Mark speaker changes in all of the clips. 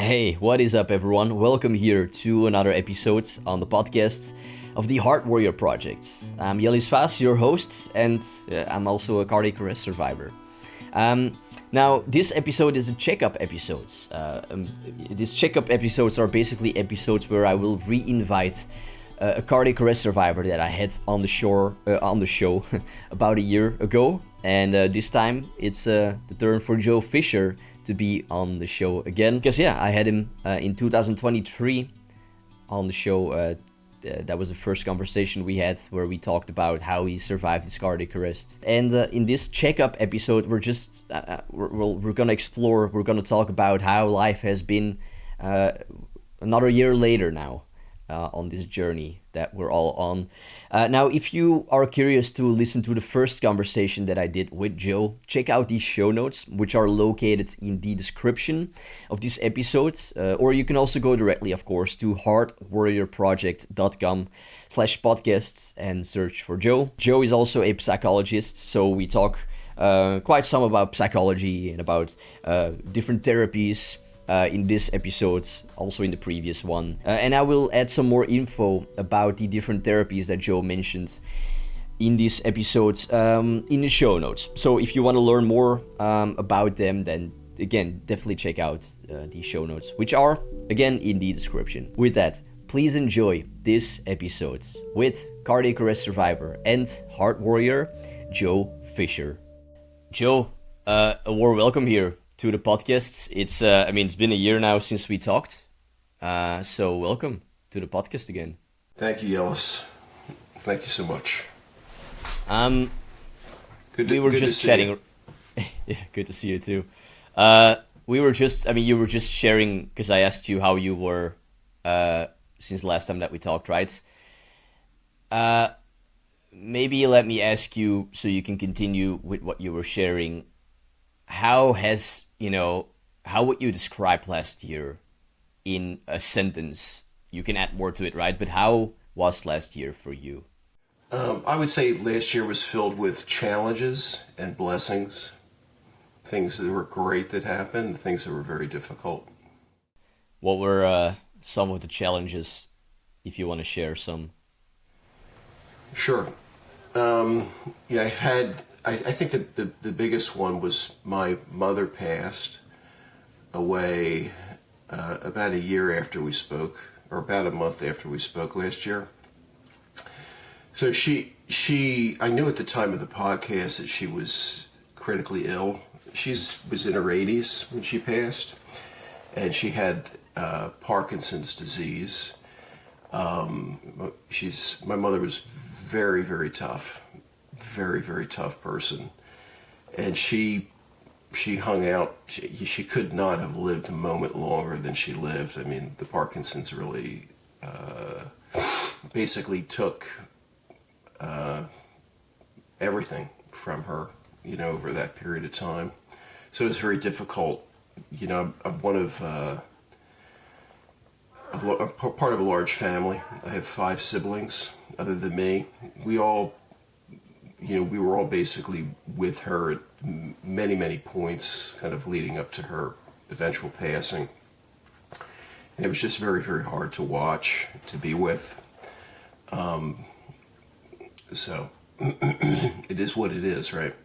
Speaker 1: Hey, what is up, everyone? Welcome here to another episode on the podcast of the Heart Warrior Project. I'm Jellis Vaes, your host, and I'm also a cardiac arrest survivor. Now, this episode is a checkup episode. These checkup episodes are basically episodes where I will re-invite a cardiac arrest survivor that I had on the show about a year ago. And this time, it's the turn for Joe Fisher to be on the show again. Because I had him in 2023 on the show. That was the first conversation we had where we talked about how he survived his cardiac arrest. And in this checkup episode, we're just we're gonna talk about how life has been another year later now. On this journey that we're all on. Now, if you are curious to listen to the first conversation that I did with Joe, check out these show notes, which are located in the description of this episode. Or you can also go directly, of course, to heartwarriorproject.com/podcasts and search for Joe. Joe is also a psychologist, so we talk quite some about psychology and about different therapies. In this episode, also in the previous one. And I will add some more info about the different therapies that Joe mentioned in these episodes in the show notes. So if you want to learn more about them, then again, definitely check out the show notes, which are, again, in the description. With that, please enjoy this episode with cardiac arrest survivor and heart warrior, Joe Fisher. Joe, a warm welcome here to the podcast. It's been a year now since we talked, so welcome to the podcast again.
Speaker 2: Thank you, Jellis. Thank you so much.
Speaker 1: We were just chatting. Yeah, good to see you too. You were just sharing because I asked you how you were since the last time that we talked, right? Maybe let me ask you so you can continue with what you were sharing. How would you describe last year in a sentence? You can add more to it, right? But how was last year for you?
Speaker 2: I would say last year was filled with challenges and blessings. Things that were great that happened, things that were very difficult.
Speaker 1: What were some of the challenges, if you want to share some?
Speaker 2: Sure. I think that the biggest one was my mother passed away about a year after we spoke, or about a month after we spoke last year. So I knew at the time of the podcast that she was critically ill. She was in her 80s when she passed, and she had Parkinson's disease. My mother was very, very tough. Very, very tough person, and she hung out. She could not have lived a moment longer than she lived. I mean, the Parkinson's really basically took everything from her, over that period of time. So it was very difficult. I'm one of a part of a large family. I have 5 siblings other than me. We were all basically with her at many, many points, kind of leading up to her eventual passing. And it was just very, very hard to watch, to be with. So it is what it is, right?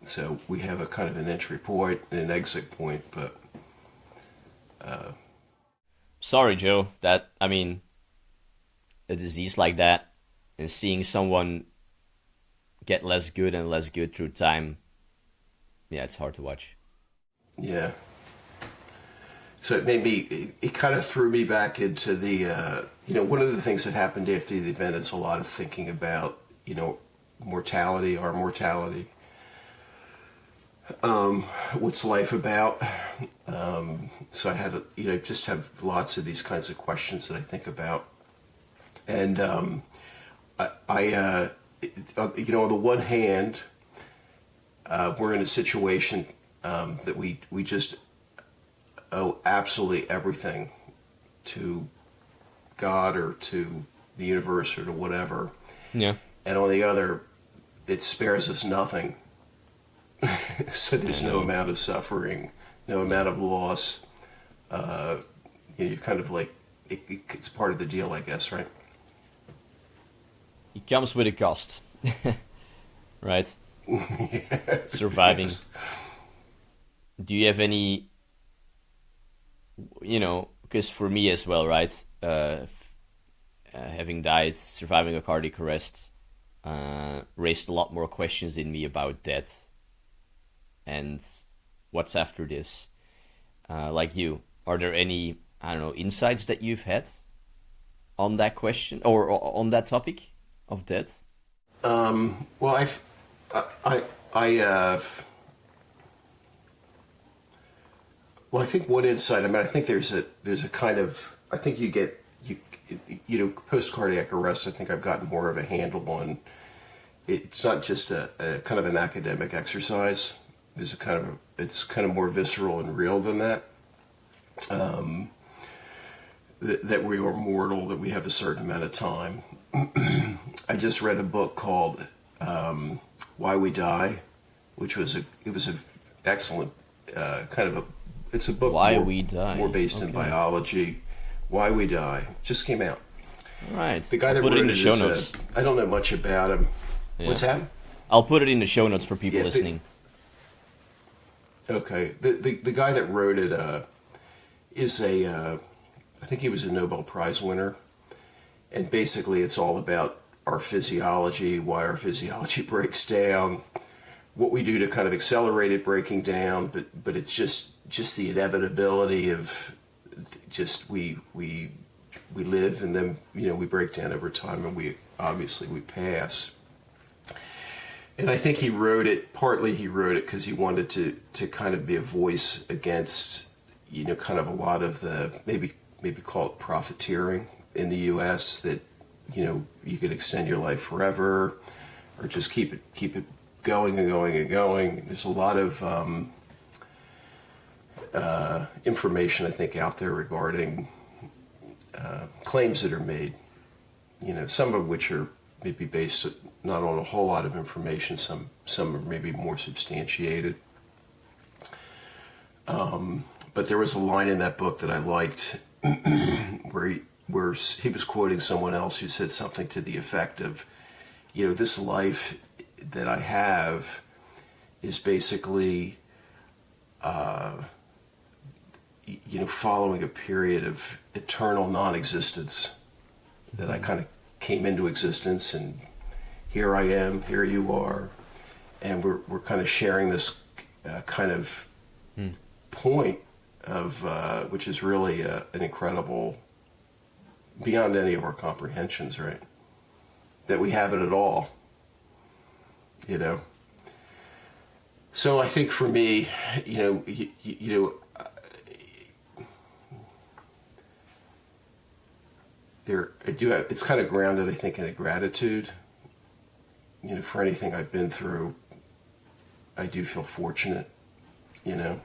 Speaker 2: So we have a kind of an entry point and an exit point, but...
Speaker 1: Sorry, Joe, a disease like that and seeing someone get less good and less good through time, it's hard to watch.
Speaker 2: Yeah. So it kind of threw me back into the, one of the things that happened after the event is a lot of thinking about, mortality, our mortality. What's life about? So I had, just have lots of these kinds of questions that I think about. And I on the one hand, we're in a situation that we just owe absolutely everything to God or to the universe or to whatever.
Speaker 1: Yeah.
Speaker 2: And on the other, it spares us nothing. So there's no amount of suffering, no amount of loss, you kind of like, it's part of the deal, I guess, right?
Speaker 1: It comes with a cost, right?
Speaker 2: Yes.
Speaker 1: Surviving.
Speaker 2: Yes.
Speaker 1: Do you have any, because for me as well, right? Having died, surviving a cardiac arrest, raised a lot more questions in me about death and what's after this. Like you, are there any, I don't know, insights that you've had on that question or on that topic of death?
Speaker 2: Well, I think one insight. I mean, I think there's a kind of. I think post cardiac arrest. I think I've gotten more of a handle on. It's not just a kind of an academic exercise. It's kind of more visceral and real than that. That we are mortal. That we have a certain amount of time. I just read a book called Why We Die, which was an excellent it's a book
Speaker 1: Why We Die,
Speaker 2: more based in biology. Why We Die just came out.
Speaker 1: Right.
Speaker 2: The guy that wrote it is I don't know much about him. Yeah. What's that?
Speaker 1: I'll put it in the show notes for people listening.
Speaker 2: Okay. The guy that wrote it is I think he was a Nobel Prize winner. And basically it's all about our physiology, why our physiology breaks down, what we do to kind of accelerate it breaking down, but it's just the inevitability of just we live and then we break down over time and we pass. And I think he wrote it because he wanted to kind of be a voice against kind of a lot of the maybe call it profiteering in the U.S. that you could extend your life forever or just keep it going and going and going. There's a lot of information I think out there regarding claims that are made, some of which are maybe based not on a whole lot of information, some are maybe more substantiated. But there was a line in that book that I liked where he was quoting someone else who said something to the effect of, this life that I have is basically, following a period of eternal non-existence, that I kind of came into existence and here I am, here you are, and we're kind of sharing this kind of point of which is really an incredible, beyond any of our comprehensions, right? That we have it at all, So I think for me, it's kind of grounded, I think, in a gratitude. For anything I've been through, I do feel fortunate.
Speaker 1: Yeah.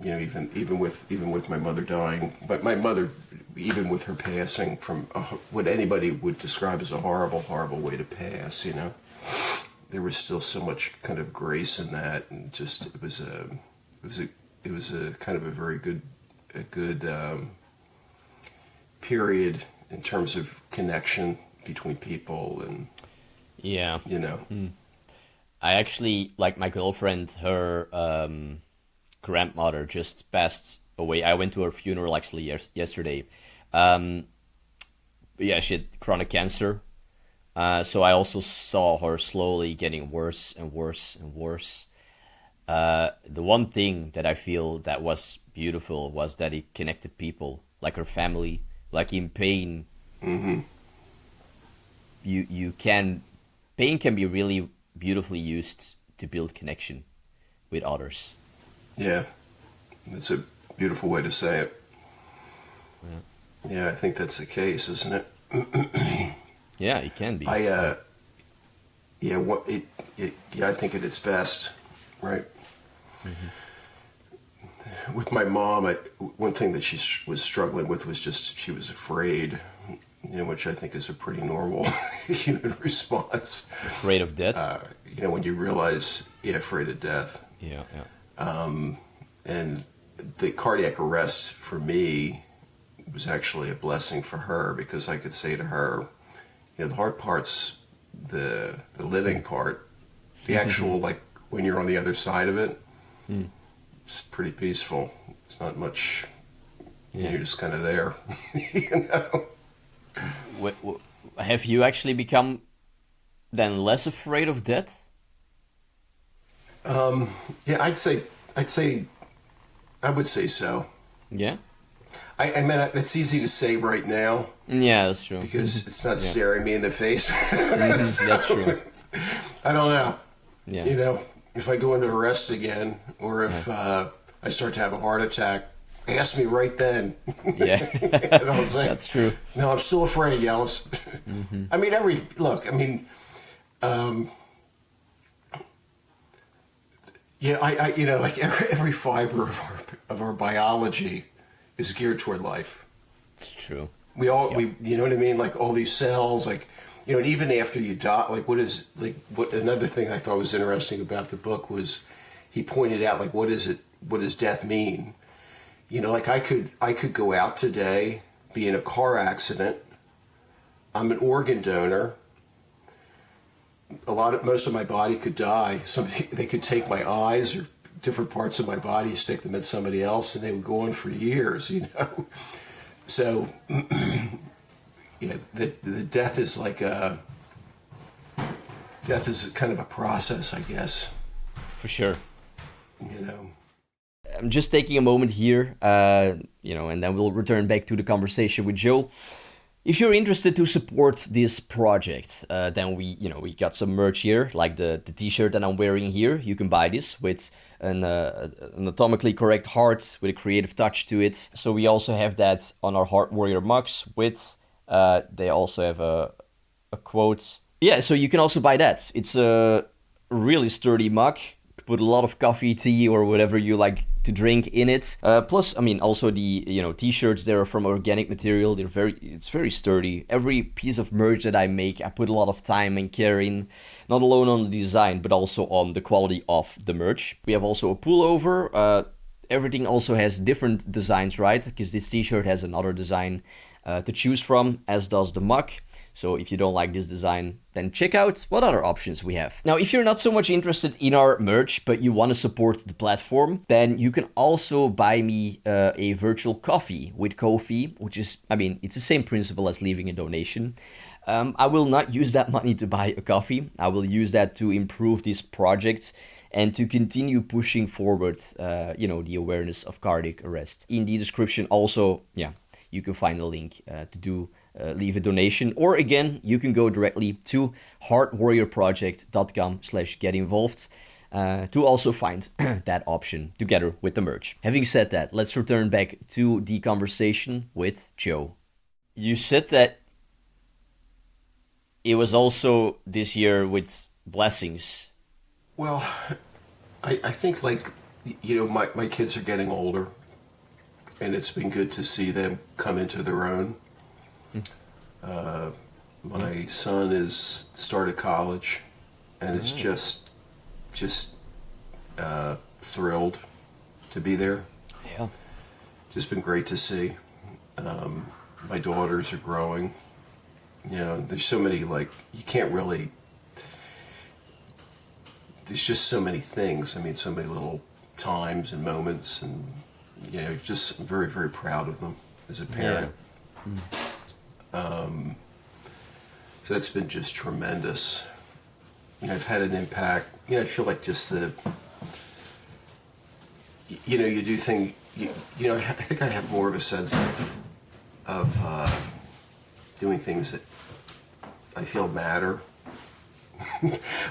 Speaker 2: Even with my mother dying, but my mother, even with her passing from what anybody would describe as a horrible, horrible way to pass, there was still so much kind of grace in that, and just it was a kind of a very good period in terms of connection between people and
Speaker 1: I actually, like my girlfriend, her grandmother just passed away. I went to her funeral actually yesterday. She had chronic cancer. So I also saw her slowly getting worse and worse and worse. The one thing that I feel that was beautiful was that it connected people, like her family, like in pain.
Speaker 2: Mm-hmm.
Speaker 1: Pain can be really beautifully used to build connection with others.
Speaker 2: Yeah, that's a beautiful way to say it. Yeah, I think that's the case, isn't it?
Speaker 1: Yeah, it can be.
Speaker 2: I think at its best, right? Mm-hmm. With my mom, one thing that she was struggling with was just she was afraid, which I think is a pretty normal human response.
Speaker 1: Afraid of death?
Speaker 2: When you realize, afraid of death.
Speaker 1: Yeah.
Speaker 2: And the cardiac arrest for me was actually a blessing for her, because I could say to her, the hard part's the living part. The actual, like, when you're on the other side of it, it's pretty peaceful. It's not much, you're just kind of there,
Speaker 1: Have you actually become then less afraid of death?
Speaker 2: Yeah, I would say so.
Speaker 1: Yeah?
Speaker 2: I mean, it's easy to say right now.
Speaker 1: Yeah, that's true.
Speaker 2: Because it's not staring me in the face.
Speaker 1: That's true.
Speaker 2: I don't know.
Speaker 1: Yeah.
Speaker 2: If I go into arrest again, or if I start to have a heart attack, ask me right then.
Speaker 1: Yeah.
Speaker 2: And I'll say,
Speaker 1: that's true.
Speaker 2: No, I'm still afraid, Jellis. I mean, like every fiber of our biology is geared toward life.
Speaker 1: It's true.
Speaker 2: We you know what I mean? Like all these cells, like, and even after you die, like what another thing I thought was interesting about the book was he pointed out, like, what does death mean? Like I could go out today, be in a car accident. I'm an organ donor. Most of my body could die. They could take my eyes or different parts of my body, stick them in somebody else, and they would go on for years, So, the death is death is kind of a process, I guess.
Speaker 1: For sure. I'm just taking a moment here, and then we'll return back to the conversation with Joe. If you're interested to support this project, then we got some merch here, like the t-shirt that I'm wearing here. You can buy this with an anatomically correct heart with a creative touch to it. So we also have that on our Heart Warrior mugs with, they also have a quote. Yeah, so you can also buy that. It's a really sturdy mug. Put a lot of coffee, tea, or whatever you like to drink in it. Plus, I mean, also the t-shirts, they're from organic material. It's very sturdy. Every piece of merch that I make, I put a lot of time and care in, not alone on the design, but also on the quality of the merch. We have also a pullover. Everything also has different designs, right? Because this t-shirt has another design to choose from, as does the mug. So if you don't like this design, then check out what other options we have. Now, if you're not so much interested in our merch, but you want to support the platform, then you can also buy me a virtual coffee with Ko-fi, which is, I mean, it's the same principle as leaving a donation. I will not use that money to buy a coffee. I will use that to improve this project and to continue pushing forward, the awareness of cardiac arrest. In the description also, you can find a link to leave a donation, or again, you can go directly to heartwarriorproject.com/get-involved to also find that option together with the merch. Having said that, let's return back to the conversation with Joe. You said that it was also this year with blessings.
Speaker 2: Well, I think, like, my kids are getting older, and it's been good to see them come into their own. My son is started college, and is just thrilled to be there.
Speaker 1: Yeah,
Speaker 2: just been great to see. My daughters are growing. There's so many, like, you can't really. There's just so many things. I mean, so many little times and moments, and just very, very proud of them as a parent. Yeah. So that's been just tremendous. I've had an impact. I feel like just you do things. I think I have more of a sense of doing things that I feel matter.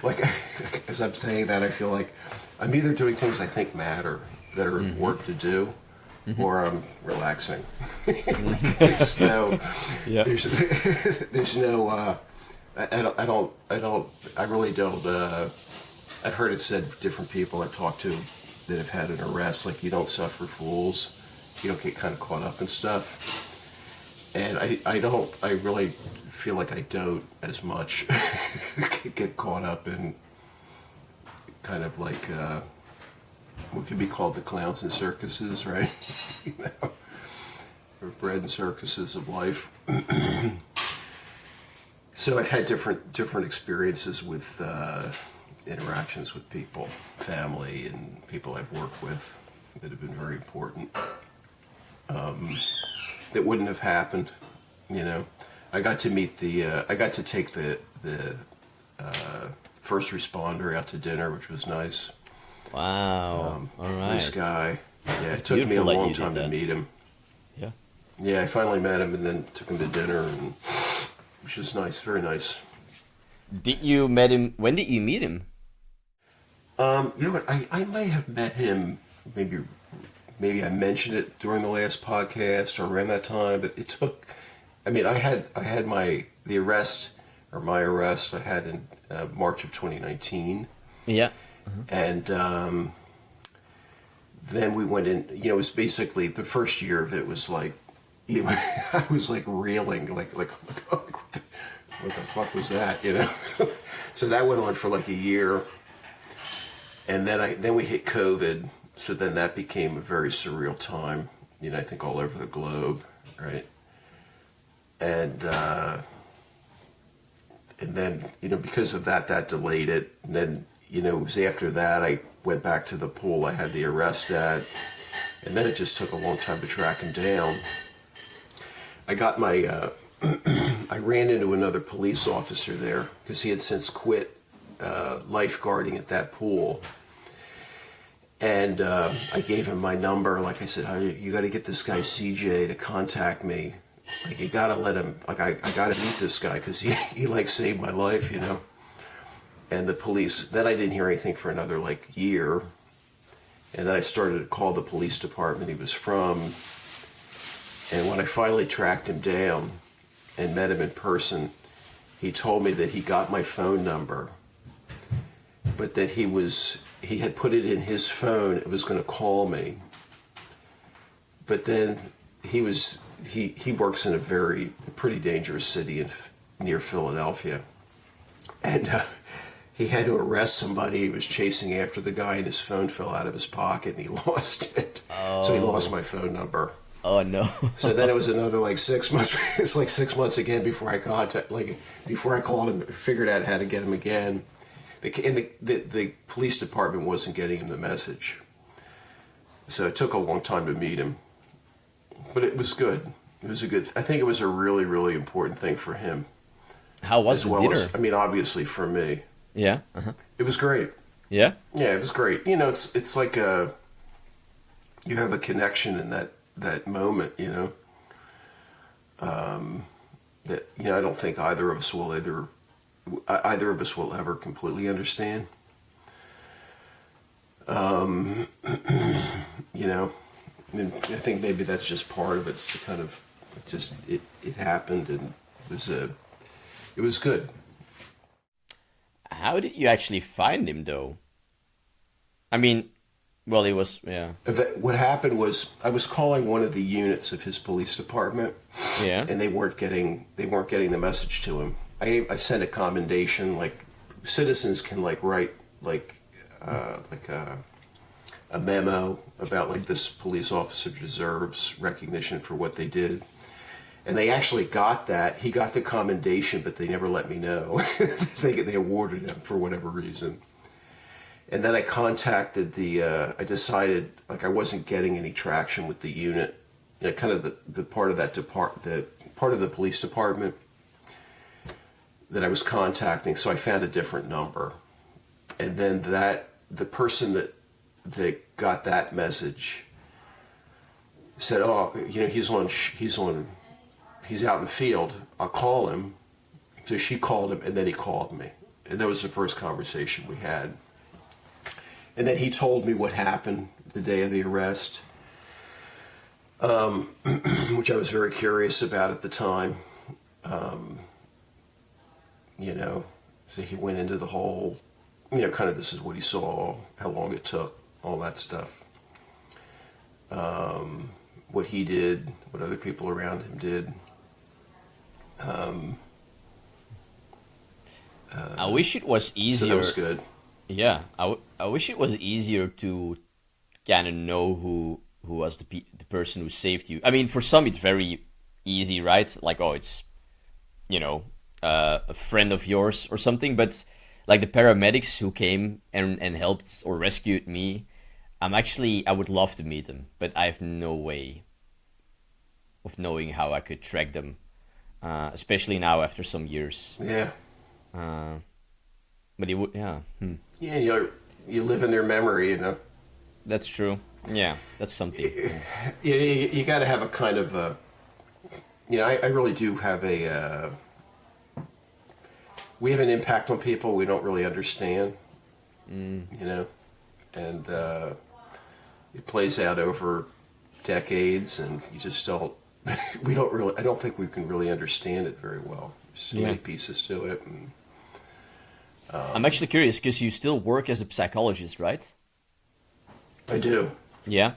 Speaker 2: Like, as I'm saying that, I feel like I'm either doing things I think matter, that are important to do, or I'm relaxing. There's no, I really don't, I've heard it said, different people I've talked to that have had an arrest, like, you don't suffer fools, you don't get kind of caught up in stuff. And I really feel like I don't as much get caught up in kind of like, what could be called the clowns and circuses, right? You know, or bread and circuses of life. So I've had different experiences with interactions with people, family, and people I've worked with that have been very important. That wouldn't have happened, you know. I got to meet I got to take the first responder out to dinner, which was nice.
Speaker 1: Wow. All right.
Speaker 2: This guy. Yeah,
Speaker 1: It's
Speaker 2: it took me a
Speaker 1: beautiful that
Speaker 2: long
Speaker 1: you did
Speaker 2: time to
Speaker 1: that.
Speaker 2: meet him.
Speaker 1: Yeah.
Speaker 2: Yeah, I finally met him and then took him to dinner, and which was nice, very nice.
Speaker 1: Did you met him? When did you meet him?
Speaker 2: You know what? I may have met him. Maybe I mentioned it during the last podcast or around that time. But it took. I mean, I had my arrest I had in March of 2019.
Speaker 1: Yeah.
Speaker 2: And then we went in. You know, it was basically the first year of it was like, you know, I was like reeling, like what the fuck was that? You know. So that went on for like a year. And then we hit COVID, so then that became a very surreal time, you know, I think all over the globe, right? And then, you know, because of that delayed it. And then, you know, it was after that I went back to the pool I had the arrest at, and then it just took a long time to track him down. I got my, I ran into another police officer there because he had since quit lifeguarding at that pool, and I gave him my number. Like I said, you got to get this guy CJ to contact me. Like, you got to let him. Like, I got to meet this guy because he like saved my life, you know. And the police. Then I didn't hear anything for another like year, and then I started to call the police department he was from. And when I finally tracked him down and met him in person, he told me that he got my phone number, but that he had put it in his phone. It was going to call me. But then he works in a pretty dangerous city near Philadelphia. And he had to arrest somebody. He was chasing after the guy, and his phone fell out of his pocket, and he lost it.
Speaker 1: Oh.
Speaker 2: So he lost my phone number.
Speaker 1: Oh no.
Speaker 2: So then it was another like 6 months. It's like 6 months again before I called him, figured out how to get him again. The police department wasn't getting him the message. So it took a long time to meet him. But it was good. I think it was a really, really important thing for him.
Speaker 1: How was the dinner?
Speaker 2: I mean, obviously for me.
Speaker 1: Yeah. Uh-huh.
Speaker 2: It was great.
Speaker 1: Yeah?
Speaker 2: Yeah, it was great. You know, it's like you have a connection in that moment, you know. That, you know, I don't think either of us will ever completely understand. You know, I mean, I think maybe that's just part of it. It's kind of it happened, and it was good.
Speaker 1: How did you actually find him, though? I mean, well, it was, yeah.
Speaker 2: What happened was I was calling one of the units of his police department,
Speaker 1: Yeah.
Speaker 2: and they weren't getting the message to him. I sent a commendation, like citizens can like write like a memo about like this police officer deserves recognition for what they did. And they actually got that. He got the commendation, but they never let me know. They awarded him for whatever reason. And then I contacted I decided like I wasn't getting any traction with the unit. You know, kind of the part of that the part of the police department that I was contacting. So I found a different number. And then the person that got that message said, "Oh, you know, he's out in the field. I'll call him." So she called him, and then he called me. And that was the first conversation we had. And then he told me what happened the day of the arrest, which I was very curious about at the time. You know, so he went into the whole, you know, kind of this is what he saw, how long it took, all that stuff. What he did, what other people around him did.
Speaker 1: I wish it was easier.
Speaker 2: So that was good.
Speaker 1: Yeah, I wish it was easier to kind of know who was the person who saved you. I mean, for some it's very easy, right? Like, oh, it's, you know, a friend of yours or something. But like the paramedics who came and helped or rescued me, I would love to meet them, but I have no way of knowing how I could track them, especially now after some years.
Speaker 2: Yeah.
Speaker 1: But it would, yeah.
Speaker 2: Yeah, you live in their memory, you know.
Speaker 1: That's true. Yeah, that's something.
Speaker 2: You got to have a kind of a, you know, I really do have a, we have an impact on people we don't really understand, you know, and it plays out over decades, and you just don't, we don't really, I don't think we can really understand it very well. There's so many pieces to it. And,
Speaker 1: I'm actually curious because you still work as a psychologist, right?
Speaker 2: I do.
Speaker 1: Yeah.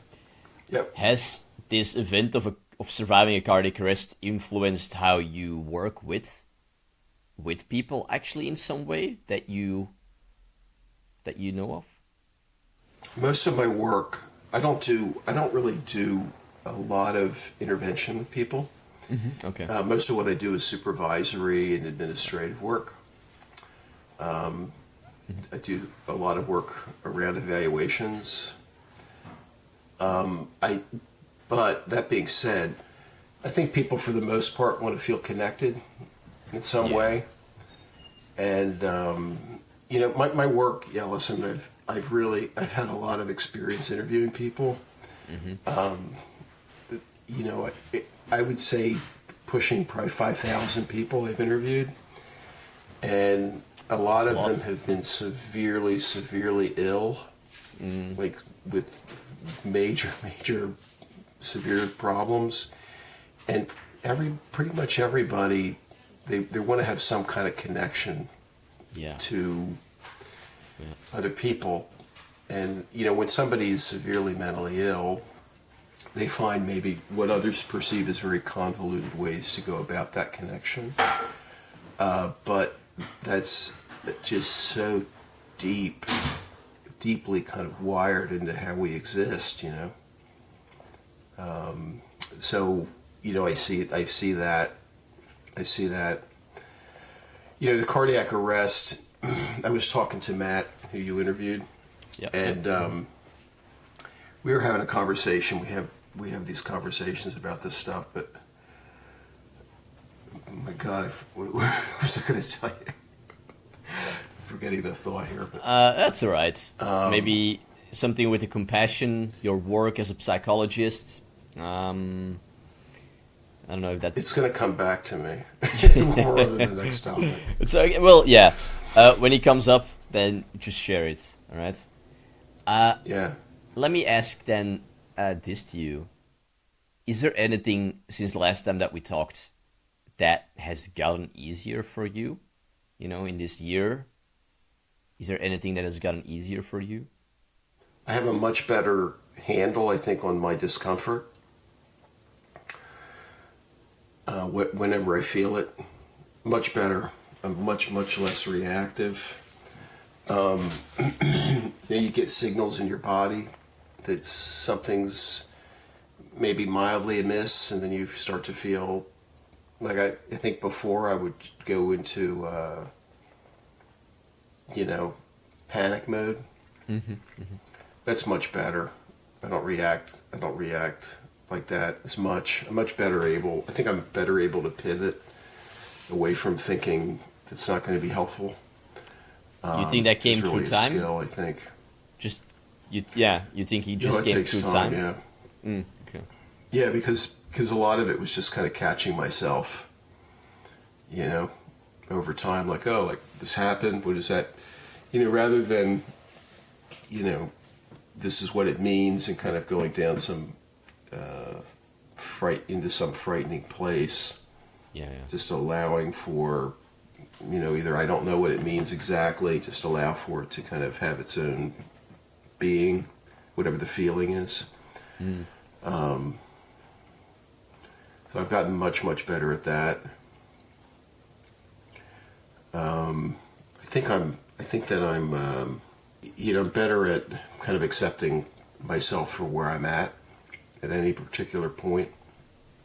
Speaker 2: Yep.
Speaker 1: Has this event of surviving a cardiac arrest influenced how you work with people actually in some way that you know of?
Speaker 2: Most of my work, I don't really do a lot of intervention with people.
Speaker 1: Mm-hmm. Okay.
Speaker 2: Most of what I do is supervisory and administrative work. I do a lot of work around evaluations. But that being said, I think people for the most part want to feel connected in some way. And, you know, my work, yeah, listen, I've had a lot of experience interviewing people. Mm-hmm. You know, I would say pushing probably 5,000 people I've interviewed. And a lot of them have been severely ill, like with major severe problems. And pretty much everybody, they want to have some kind of connection to other people. And, you know, when somebody is severely mentally ill, they find maybe what others perceive as very convoluted ways to go about that connection. But that's just so deeply kind of wired into how we exist, you know. So, you know, I see that. You know, the cardiac arrest, I was talking to Matt, who you interviewed, and we were having a conversation. We have these conversations about this stuff, but oh my God, what was I going to tell you? Forgetting the thought here, but
Speaker 1: that's all right. Maybe something with the compassion, your work as a psychologist. I don't know if that...
Speaker 2: It's going to come back to me more than the next topic.
Speaker 1: It's okay. Well, yeah. When it comes up, then just share it. All right.
Speaker 2: Yeah.
Speaker 1: Let me ask then this to you: is there anything since the last time that we talked that has gotten easier for you? You know, in this year, is there anything that has gotten easier for you?
Speaker 2: I have a much better handle, I think, on my discomfort. Whenever I feel it, much better. I'm much less reactive. You get signals in your body that something's maybe mildly amiss, and then you start to feel like I think before I would go into panic mode.
Speaker 1: Mm-hmm. Mm-hmm.
Speaker 2: That's much better. I don't react like that as much. I'm better able to pivot away from thinking that's not going to be helpful.
Speaker 1: You think that came through time?
Speaker 2: Skill, I think.
Speaker 1: You think he just came through time?
Speaker 2: Yeah.
Speaker 1: Okay.
Speaker 2: Yeah, because a lot of it was just kind of catching myself, you know, over time. Like, oh, like this happened. What is that? You know, rather than, you know, this is what it means, and kind of going down some into some frightening place.
Speaker 1: Yeah.
Speaker 2: Just allowing for, you know, either I don't know what it means exactly, just allow for it to kind of have its own being, whatever the feeling is. So I've gotten much better at that. I think that I'm you know, better at kind of accepting myself for where I'm at any particular point.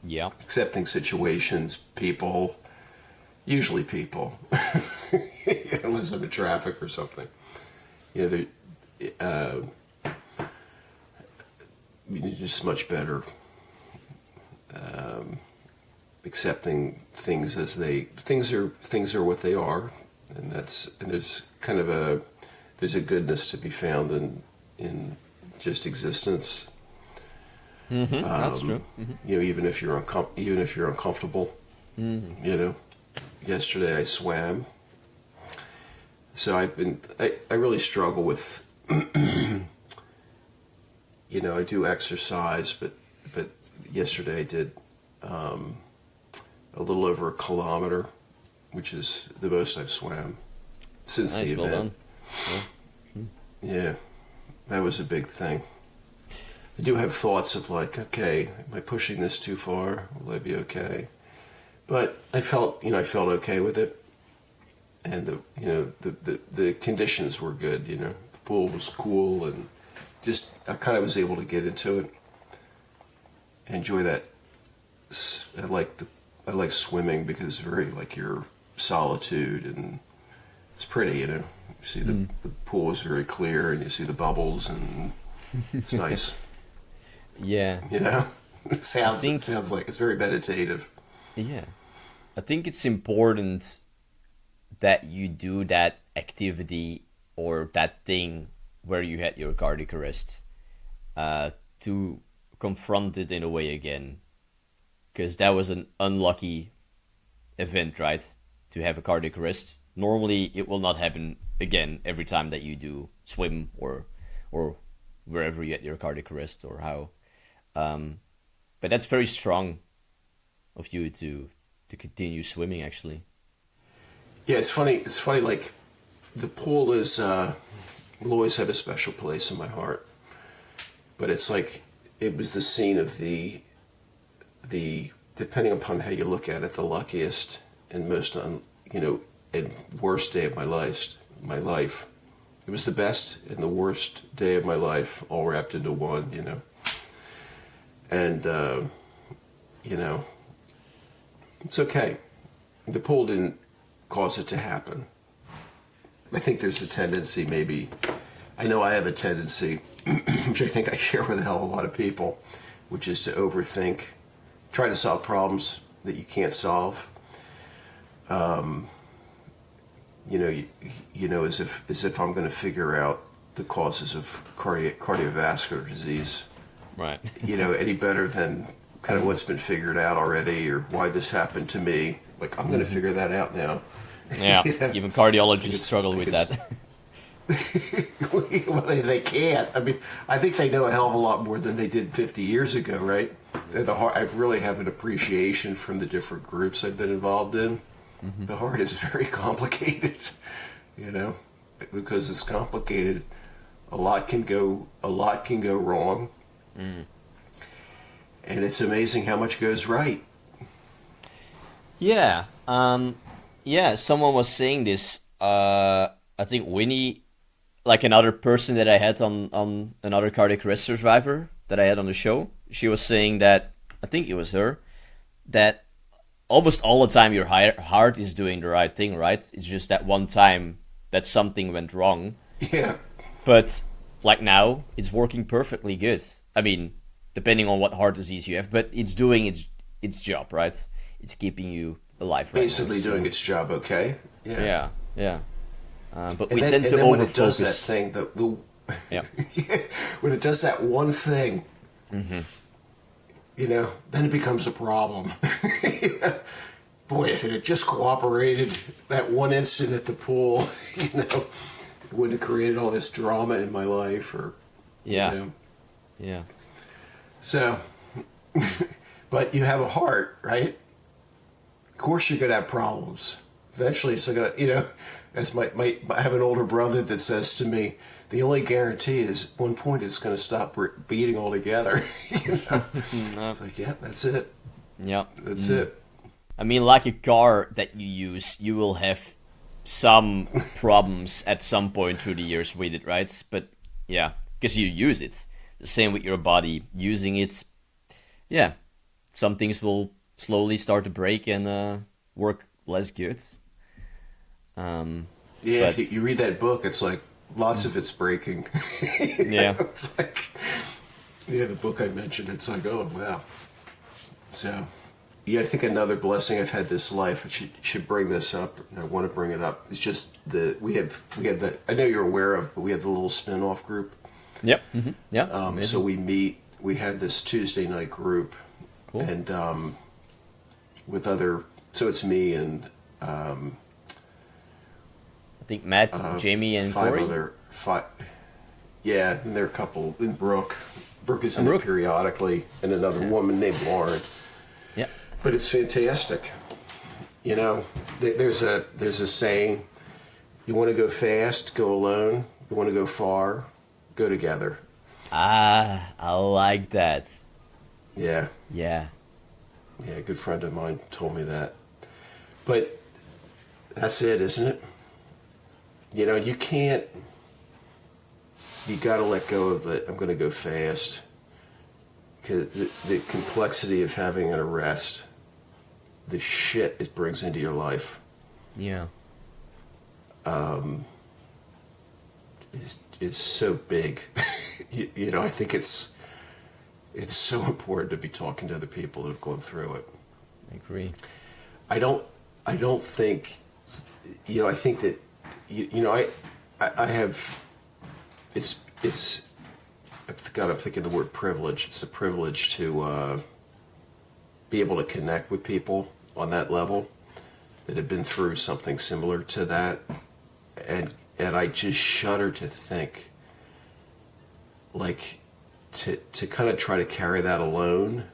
Speaker 1: Yeah.
Speaker 2: Accepting situations, people, usually people, unless I'm in traffic or something. You know, you're just much better accepting things as things are what they are, and there's kind of there's a goodness to be found in just existence.
Speaker 1: That's true.
Speaker 2: You know, even if you're uncomfortable. You know, yesterday I swam, so I really struggle with. You know, I do exercise, but yesterday I did a little over a kilometer, which is the most I've swam since the event. Well done. Yeah, that was a big thing. I do have thoughts of like, okay, am I pushing this too far? Will I be okay? But I felt okay with it, and the conditions were good. You know, the pool was cool, and just I kind of was able to get into it, enjoy that. I like swimming because it's very like your solitude, and it's pretty. You know, you see the pool is very clear, and you see the bubbles, and it's nice.
Speaker 1: Yeah.
Speaker 2: You know, it sounds like it's very meditative.
Speaker 1: Yeah, I think it's important that you do that activity or that thing where you had your cardiac arrest to confront it in a way again, because that was an unlucky event, right? To have a cardiac arrest. Normally it will not happen again every time that you do swim or wherever you had your cardiac arrest or how. But that's very strong of you to continue swimming, actually.
Speaker 2: Yeah, it's funny. Like the pool is will always have a special place in my heart. But it's like it was the scene of the depending upon how you look at it, the luckiest and most and worst day of my life. It was the best and the worst day of my life, all wrapped into one. You know, and it's okay. The pool didn't cause it to happen. I think there's a tendency, maybe, I know I have a tendency, which I think I share with a hell of a lot of people, which is to overthink, try to solve problems that you can't solve. As if I'm going to figure out the causes of cardiovascular disease.
Speaker 1: Right.
Speaker 2: Any better than kind of what's been figured out already, or why this happened to me. Like, I'm going to figure that out now.
Speaker 1: Yeah, even cardiologists struggle with that.
Speaker 2: Well, they can't. I mean, I think they know a hell of a lot more than they did 50 years ago, right? I really have an appreciation from the different groups I've been involved in. Mm-hmm. The heart is very complicated, because it's complicated. A lot can go wrong. Mm. And it's amazing how much goes right.
Speaker 1: Yeah. Someone was saying this. I think Winnie, like another person that I had on another cardiac arrest survivor that I had on the show, she was saying that, I think it was her, that almost all the time your heart is doing the right thing, right? It's just that one time that something went wrong.
Speaker 2: Yeah.
Speaker 1: But like now, it's working perfectly good. I mean, depending on what heart disease you have, but it's doing its job, right? It's keeping you alive right
Speaker 2: Basically
Speaker 1: now, so.
Speaker 2: Doing its job, okay?
Speaker 1: Yeah. But
Speaker 2: and
Speaker 1: we
Speaker 2: then,
Speaker 1: tend to
Speaker 2: and then
Speaker 1: overfocus.
Speaker 2: When it does that thing,
Speaker 1: yeah.
Speaker 2: When it does that one thing,
Speaker 1: mm-hmm.
Speaker 2: Then it becomes a problem. Boy, if it had just cooperated that one instant at the pool, it wouldn't have created all this drama in my life, or
Speaker 1: Yeah.
Speaker 2: So, but you have a heart, right? Of course you're going to have problems. Eventually it's going to, as I have an older brother that says to me, the only guarantee is one point it's going to stop beating altogether. It's like, yeah, that's it.
Speaker 1: Yeah.
Speaker 2: That's it.
Speaker 1: I mean, like a car that you use, you will have some problems at some point through the years with it, right? But yeah, because you use it. same with your body. Using it, yeah, some things will slowly start to break and work less good.
Speaker 2: Yeah,
Speaker 1: But
Speaker 2: if you read that book, it's like lots of it's breaking.
Speaker 1: yeah,
Speaker 2: It's like, yeah, the book I mentioned, it's like, oh, wow. So, yeah, I think another blessing I've had this life, I should bring this up, and I want to bring it up, it's just that we have the, I know you're aware of, but we have the little spin-off group.
Speaker 1: yep, yeah.
Speaker 2: So we have this Tuesday night group,
Speaker 1: Cool.
Speaker 2: and with other, so it's me and
Speaker 1: I think Matt, Jamie, and Corey.
Speaker 2: Yeah, and there are a couple, and Brooke is in
Speaker 1: Brooke.
Speaker 2: it periodically, and another woman named Lauren.
Speaker 1: Yeah.
Speaker 2: But it's fantastic. You know, there's a saying: you want to go fast, go alone. You want to go far, go together.
Speaker 1: Ah, I like that.
Speaker 2: Yeah,
Speaker 1: Yeah.
Speaker 2: yeah. A good friend of mine told me that. But that's it, isn't it? You know, you can't. You got to let go of the. I'm going to go fast. Because the complexity of having an arrest, the shit it brings into your life,
Speaker 1: Yeah.
Speaker 2: is so big. You know, I think it's so important to be talking to other people that have gone through it.
Speaker 1: I agree.
Speaker 2: I don't think, you know, I think that, you know, I have, it's, God, I'm thinking the word privilege. It's a privilege to be able to connect with people on that level that have been through something similar to that. And I just shudder to think, like, to kind of try to carry that alone,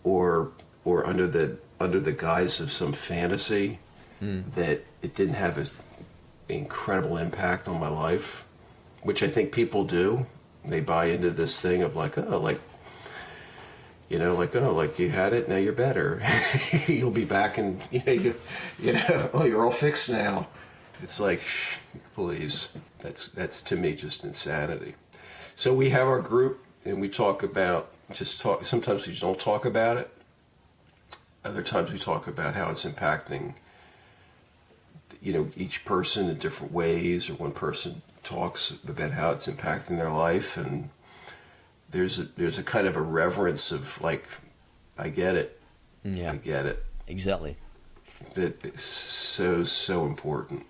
Speaker 2: or under the guise of some fantasy that it didn't have an incredible impact on my life, which I think people do. They buy into this thing of like, oh, like, you know, like, oh, like you had it, now you're better. You'll be back and, you know, oh, you're all fixed now. It's like, please, that's to me just insanity. So we have our group and we talk about, sometimes we just don't talk about it. Other times we talk about how it's impacting, you know, each person in different ways, or one person talks about how it's impacting their life, and there's a kind of a reverence of like, I get it.
Speaker 1: Yeah.
Speaker 2: I get it.
Speaker 1: Exactly.
Speaker 2: That is so important.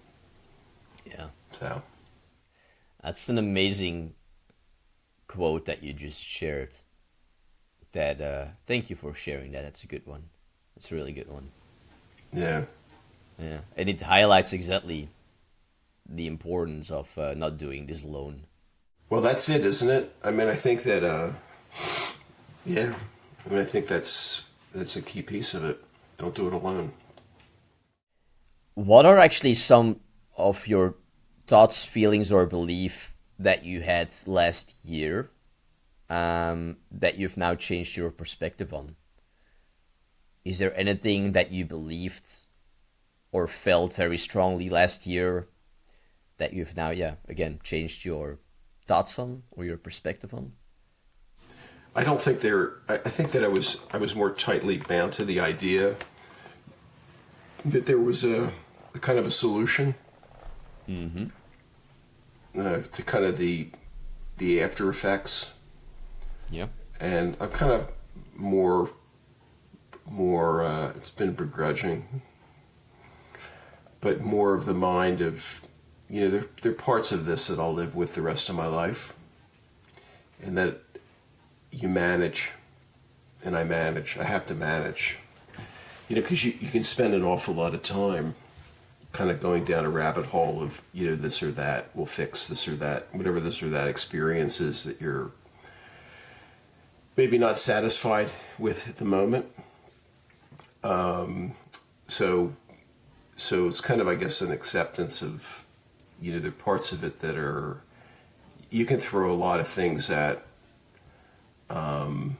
Speaker 1: Yeah.
Speaker 2: So
Speaker 1: That's an amazing quote that you just shared. That thank you for sharing that. That's a good one. It's a really good one.
Speaker 2: yeah.
Speaker 1: Yeah. And it highlights exactly the importance of not doing this alone.
Speaker 2: Well, that's it, isn't it? I mean, I think that yeah. I mean, I think that's a key piece of it. Don't do it alone.
Speaker 1: What are actually some of your thoughts, feelings, or belief that you had last year that you've now changed your perspective on? Is there anything that you believed or felt very strongly last year that you've now, again, changed your thoughts on or your perspective on?
Speaker 2: I don't think I think that I was more tightly bound to the idea that there was a kind of a solution to kind of the after effects.
Speaker 1: Yeah.
Speaker 2: And I'm kind of more it's been begrudging, but more of the mind of, you know, there are parts of this that I'll live with the rest of my life, and that you manage, and I have to manage, you know, because you can spend an awful lot of time kind of going down a rabbit hole of, you know, this or that will fix this or that, whatever this or that experience is that you're maybe not satisfied with at the moment. So it's kind of, I guess, an acceptance of, you know, there are parts of it that are, you can throw a lot of things at, and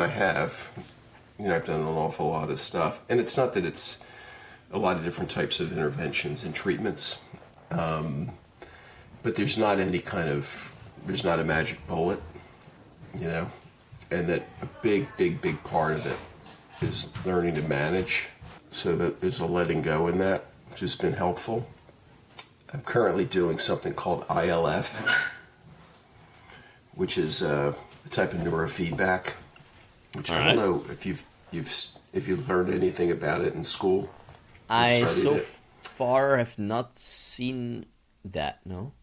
Speaker 2: I have, you know, I've done an awful lot of stuff, and it's not that it's a lot of different types of interventions and treatments, but there's not a magic bullet, you know, and that a big part of it is learning to manage, so that there's a letting go in that, which has been helpful. I'm currently doing something called ILF, which is a type of neurofeedback, which I don't know if you've learned anything about it in school.
Speaker 1: I so far have not seen that. No.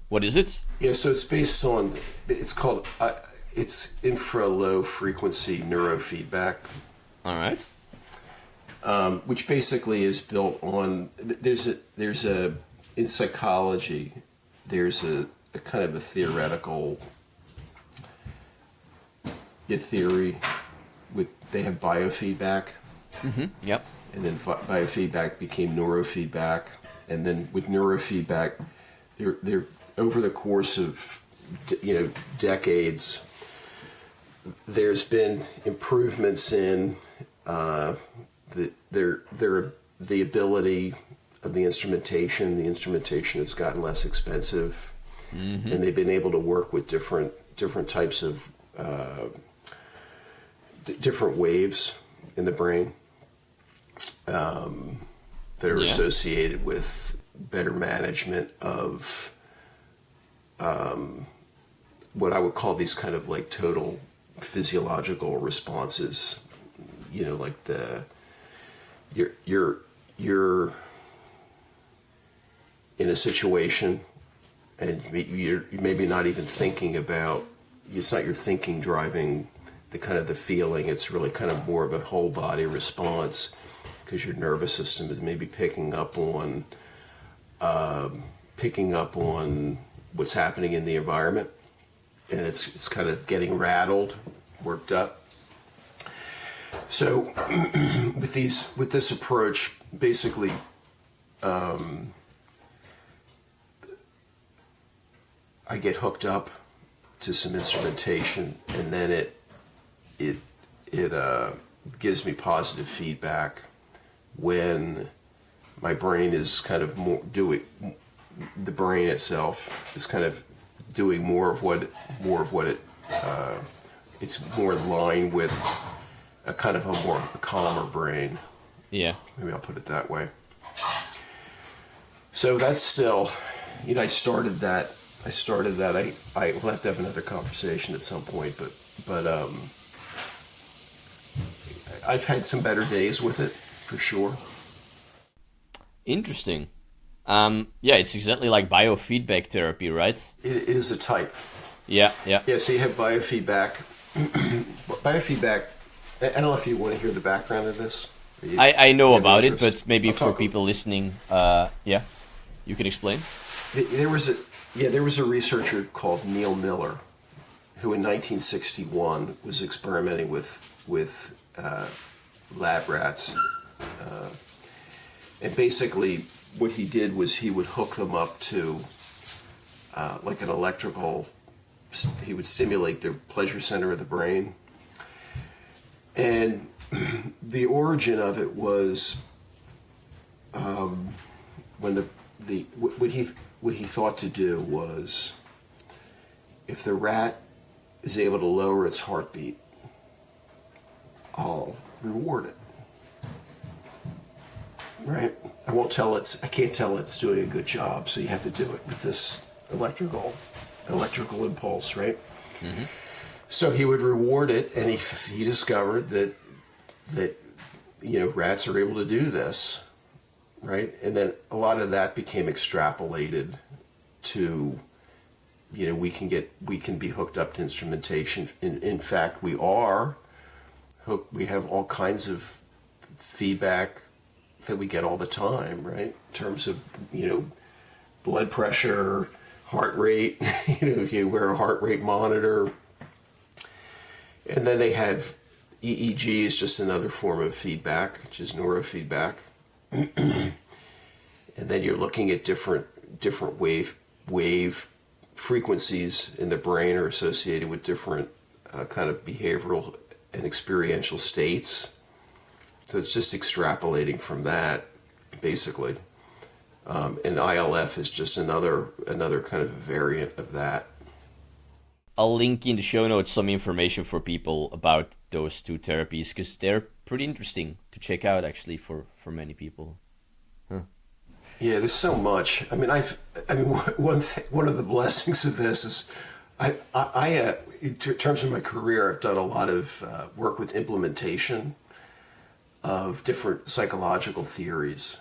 Speaker 1: What is it?
Speaker 2: Yeah, so it's based on, it's infra-low frequency neurofeedback.
Speaker 1: All right.
Speaker 2: Which basically is built on, in psychology, there's a kind of a theoretical theory they have biofeedback.
Speaker 1: Mm-hmm. Yep.
Speaker 2: And then biofeedback became neurofeedback. And then with neurofeedback, they're over the course of, decades, there's been improvements in the ability of the instrumentation. The instrumentation has gotten less expensive, mm-hmm. and they've been able to work with different types of different waves in the brain that are associated with better management of what I would call these kind of like total physiological responses. Like you're in a situation and you're maybe not even thinking about, it's not your thinking driving the kind of the feeling, it's really kind of more of a whole body response, because your nervous system is maybe picking up on what's happening in the environment, and it's kind of getting rattled, worked up. So with this approach, basically, I get hooked up to some instrumentation, and then it gives me positive feedback when my brain is kind of the brain itself is kind of doing more of what it it's more in line with a kind of a calmer brain. Yeah. Maybe I'll put it that way. So that's still, I started that. I will have to have another conversation at some point, but I've had some better days with it, for sure.
Speaker 1: Interesting. It's exactly like biofeedback therapy, right?
Speaker 2: It is a type.
Speaker 1: Yeah.
Speaker 2: Yeah, so you have biofeedback. Biofeedback, I don't know if you want to hear the background of this.
Speaker 1: I know about it, but maybe for people listening, you can explain.
Speaker 2: There was a researcher called Neil Miller, who in 1961 was experimenting with lab rats, and basically what he did was he would hook them up to like an electrical. He would stimulate their pleasure center of the brain, and the origin of it was when what he thought to do was, if the rat is able to lower its heartbeat, I'll reward it. Right? I can't tell it's doing a good job, so you have to do it with this electrical impulse, right? Mm-hmm. So he would reward it, and he discovered that rats are able to do this, right? And then a lot of that became extrapolated to, we can be hooked up to instrumentation. In fact, we are hooked. We have all kinds of feedback that we get all the time, right? In terms of, blood pressure, heart rate, if you wear a heart rate monitor. And then they have EEG is just another form of feedback, which is neurofeedback. And then you're looking at different wave frequencies in the brain are associated with different kind of behavioral and experiential states. So it's just extrapolating from that, basically. And ILF is just another kind of variant of that.
Speaker 1: I'll link in the show notes some information for people about those two therapies, because they're pretty interesting to check out, actually, for many people. Huh.
Speaker 2: Yeah, there's so much. I mean, one of the blessings of this is, in terms of my career, I've done a lot of work with implementation of different psychological theories.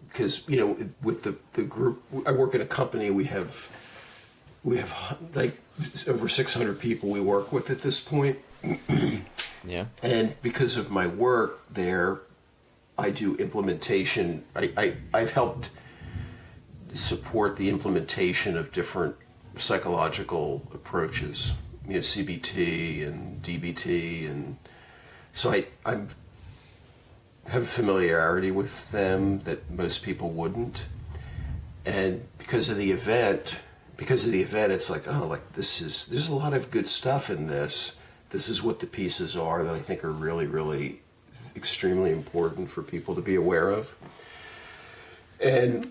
Speaker 2: Because, with the group, I work in a company, we have like over 600 people we work with at this point.
Speaker 1: Yeah.
Speaker 2: And because of my work there, I do implementation. I've helped support the implementation of different psychological approaches, CBT and DBT, and so I have a familiarity with them that most people wouldn't. And because of the event, it's like, there's a lot of good stuff in this. This is what the pieces are that I think are really, really extremely important for people to be aware of. And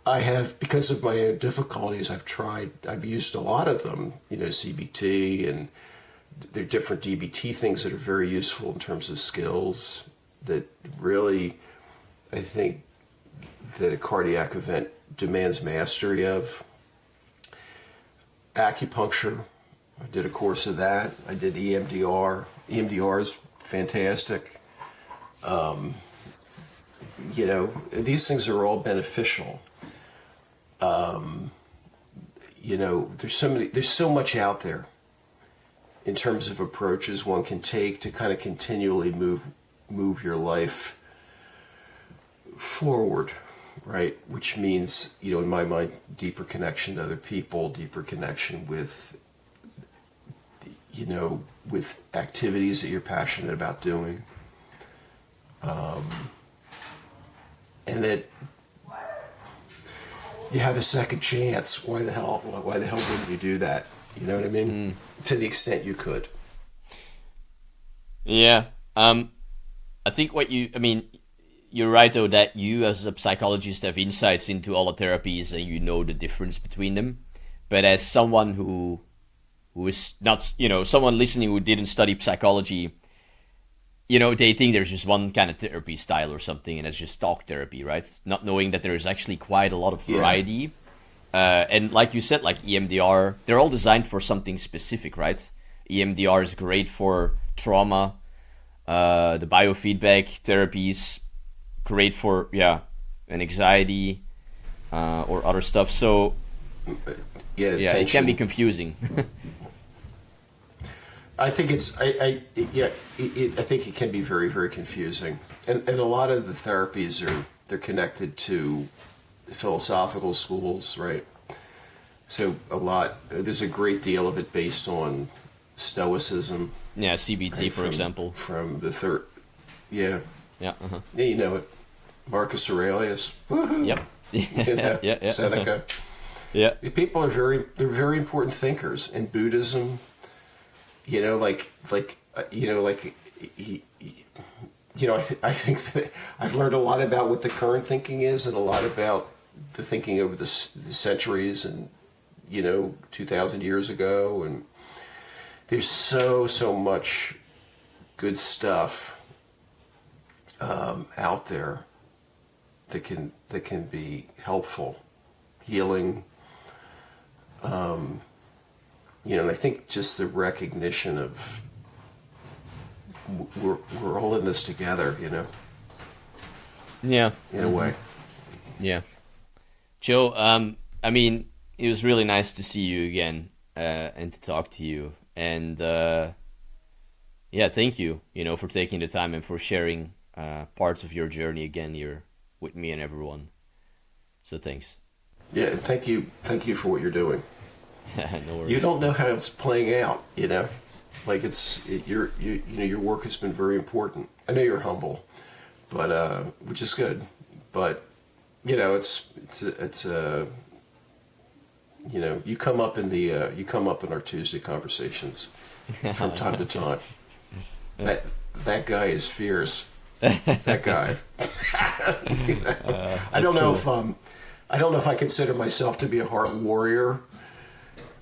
Speaker 2: I have, because of my own difficulties, I've used a lot of them, CBT, and there are different DBT things that are very useful in terms of skills that really, I think, that a cardiac event demands mastery of. Acupuncture, I did a course of that. I did EMDR. EMDR is fantastic. These things are all beneficial. There's so much out there in terms of approaches one can take to kind of continually move your life forward, right? Which means, in my mind, deeper connection to other people, deeper connection with, with activities that you're passionate about doing. And that you have a second chance. Why the hell wouldn't you do that? You know what I mean? To the extent you could.
Speaker 1: Yeah. I think you're right, though, that you as a psychologist have insights into all the therapies and you know the difference between them. But as someone who is not, someone listening who didn't study psychology, they think there's just one kind of therapy style or something, and it's just talk therapy, right? Not knowing that there's actually quite a lot of variety. Yeah. And like you said, like EMDR, they're all designed for something specific, right? EMDR is great for trauma. The biofeedback therapies, great for, an anxiety or other stuff. So, it can be confusing.
Speaker 2: I think I think it can be very, very confusing. And a lot of the therapies they're connected to philosophical schools, right? So there's a great deal of it based on Stoicism.
Speaker 1: Yeah, CBT, right, for example.
Speaker 2: From the third, yeah.
Speaker 1: Yeah, uh-huh.
Speaker 2: Yeah, you know it. Marcus Aurelius. Woohoo!
Speaker 1: Yep.
Speaker 2: Yeah. Seneca.
Speaker 1: Yeah.
Speaker 2: These people they're very important thinkers. In Buddhism, I think that I've learned a lot about what the current thinking is, and a lot about the thinking over the centuries, and 2,000 years ago, and there's so much good stuff out there that can be helpful, healing. And I think just the recognition of we're all in this together,
Speaker 1: Yeah.
Speaker 2: In a way.
Speaker 1: Yeah. Joe, it was really nice to see you again and to talk to you. And thank you, for taking the time and for sharing parts of your journey again here with me and everyone. So thanks.
Speaker 2: Yeah, and thank you for what you're doing.
Speaker 1: No worries.
Speaker 2: You don't know how it's playing out, like your work has been very important. I know you're humble, but which is good. But it's you come up in our Tuesday conversations from time to time. That guy is fierce. That guy. You know? I don't know cool. I don't know if I consider myself to be a heart warrior.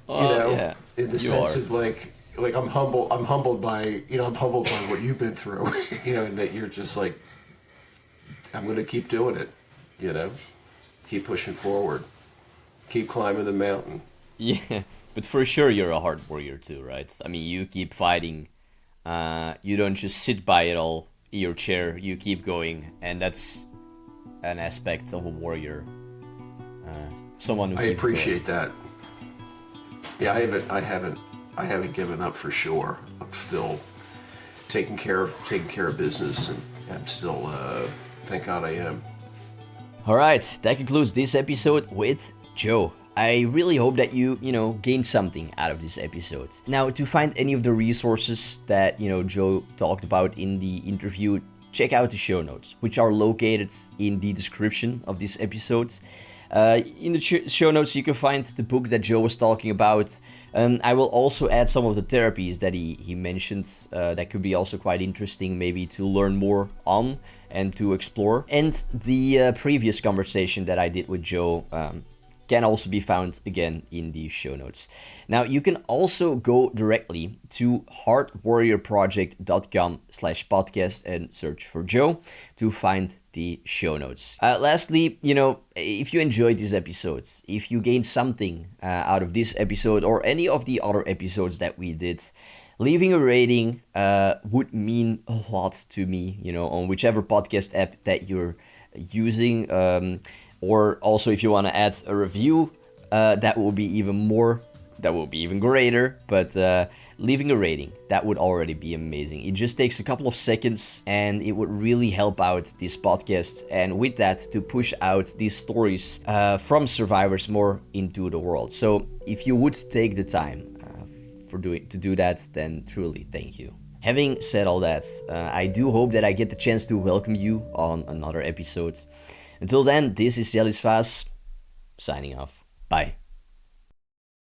Speaker 1: Yeah,
Speaker 2: in the sense of like I'm humbled by what you've been through, and that you're just like, I'm going to keep doing it, keep pushing forward, keep climbing the mountain.
Speaker 1: Yeah, but for sure you're a heart warrior too, right? I mean, you keep fighting. You don't just sit by it all in your chair. You keep going, and that's an aspect of a warrior. Someone who
Speaker 2: I appreciate that. Yeah, I haven't given up for sure. I'm still taking care of business, and I'm still thank God I am.
Speaker 1: All right, that concludes this episode with Joe. I really hope that you gained something out of this episode. Now, to find any of the resources that Joe talked about in the interview, check out the show notes, which are located in the description of this episode. In the show notes, you can find the book that Joe was talking about. I will also add some of the therapies that he mentioned that could be also quite interesting, maybe to learn more on and to explore. And the previous conversation that I did with Joe can also be found again in the show notes. Now, you can also go directly to heartwarriorproject.com/podcast and search for Joe to find the show notes. Lastly, if you enjoyed these episodes, if you gained something out of this episode or any of the other episodes that we did, leaving a rating would mean a lot to me, on whichever podcast app that you're using. Or also, if you want to add a review, that will be even greater. But leaving a rating, that would already be amazing. It just takes a couple of seconds, and it would really help out this podcast. And with that, to push out these stories from survivors more into the world. So if you would take the time to do that, then truly thank you. Having said all that, I do hope that I get the chance to welcome you on another episode. Until then, this is Jellis Vaes, signing off. Bye.